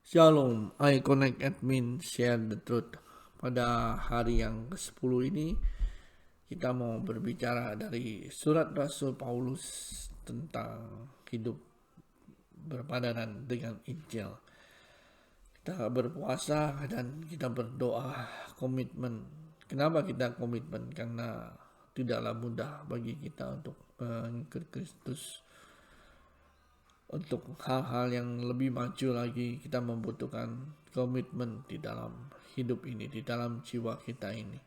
Shalom, I Connect Admin Share the Truth. Pada hari yang ke-10 ini, kita mau berbicara dari surat Rasul Paulus tentang hidup berpadanan dengan Injil. Kita berpuasa dan kita berdoa, komitmen. Kenapa kita komitmen? Karena tidaklah mudah bagi kita untuk mengikut Kristus. Untuk hal-hal yang lebih maju lagi, kita membutuhkan komitmen di dalam hidup ini, di dalam jiwa kita ini,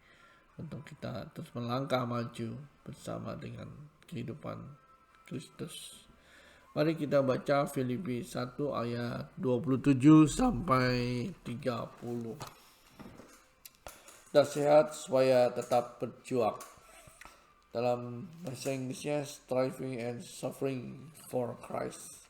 untuk kita terus melangkah maju bersama dengan kehidupan Kristus. Mari kita baca Filipi 1 ayat 27 sampai 30. Dan sehat supaya tetap berjuang. Dalam bahasa Inggrisnya, striving and suffering for Christ.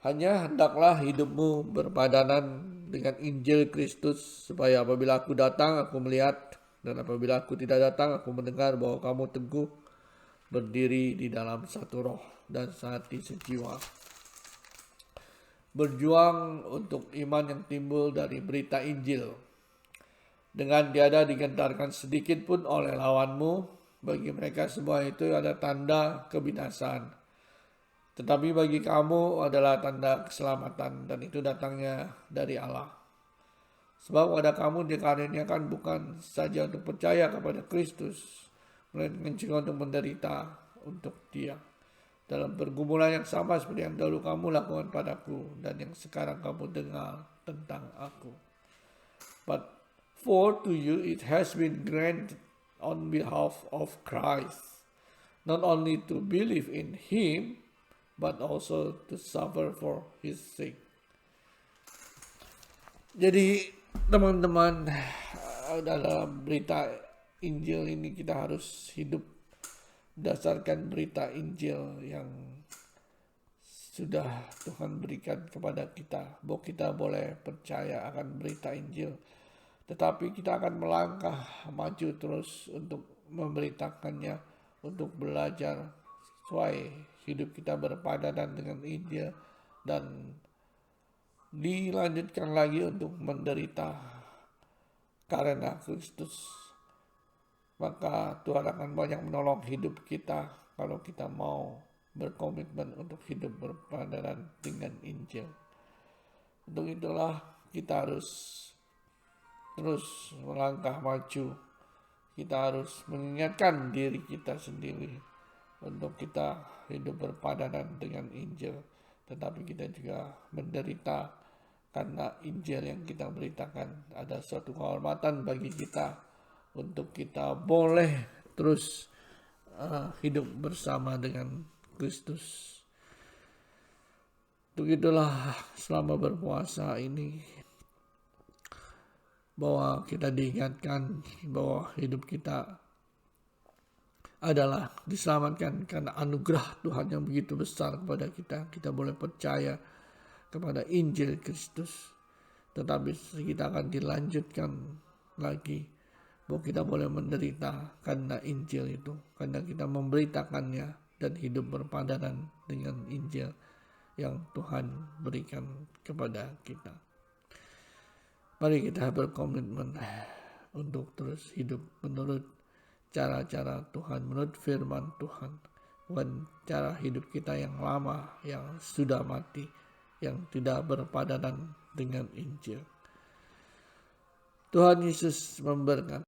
Hanya hendaklah hidupmu berpadanan dengan Injil Kristus, supaya apabila aku datang, aku melihat, dan apabila aku tidak datang, aku mendengar bahwa kamu teguh berdiri di dalam satu roh dan sehati sejiwa. Berjuang untuk iman yang timbul dari berita Injil. Dengan tiada digentarkan sedikit pun oleh lawanmu, bagi mereka semua itu ada tanda kebinasaan. Tetapi bagi kamu adalah tanda keselamatan, dan itu datangnya dari Allah. Sebab pada kamu dikaruniakan bukan saja untuk percaya kepada Kristus, melainkan juga untuk menderita untuk Dia. Dalam pergumulan yang sama seperti yang dahulu kamu lakukan padaku, dan yang sekarang kamu dengar tentang aku. But for to you it has been granted on behalf of Christ, not only to believe in Him, but also to suffer for His sake. Jadi teman-teman, dalam berita Injil ini kita harus hidup berdasarkan berita Injil yang sudah Tuhan berikan kepada kita. Bahwa kita boleh percaya akan berita Injil, tetapi kita akan melangkah maju terus untuk memberitakannya, untuk belajar sesuai hidup kita berpadanan dengan Injil, dan dilanjutkan lagi untuk menderita karena Kristus. Maka Tuhan akan banyak menolong hidup kita kalau kita mau berkomitmen untuk hidup berpadanan dengan Injil. Untuk itulah kita harus terus melangkah maju. Kita harus mengingatkan diri kita sendiri untuk kita hidup berpadanan dengan Injil, tetapi kita juga menderita karena Injil yang kita beritakan. Ada suatu kehormatan bagi kita untuk kita boleh terus hidup bersama dengan Kristus. Untuk itulah selama berpuasa ini, bahwa kita diingatkan bahwa hidup kita adalah diselamatkan karena anugerah Tuhan yang begitu besar kepada kita. Kita boleh percaya kepada Injil Kristus, tetapi kita akan dilanjutkan lagi bahwa kita boleh menderita karena Injil itu, karena kita memberitakannya dan hidup berpadanan dengan Injil yang Tuhan berikan kepada kita. Mari kita berkomitmen untuk terus hidup menurut cara-cara Tuhan, menurut firman Tuhan, bukan cara hidup kita yang lama, yang sudah mati, yang tidak berpadanan dengan Injil. Tuhan Yesus memberkati.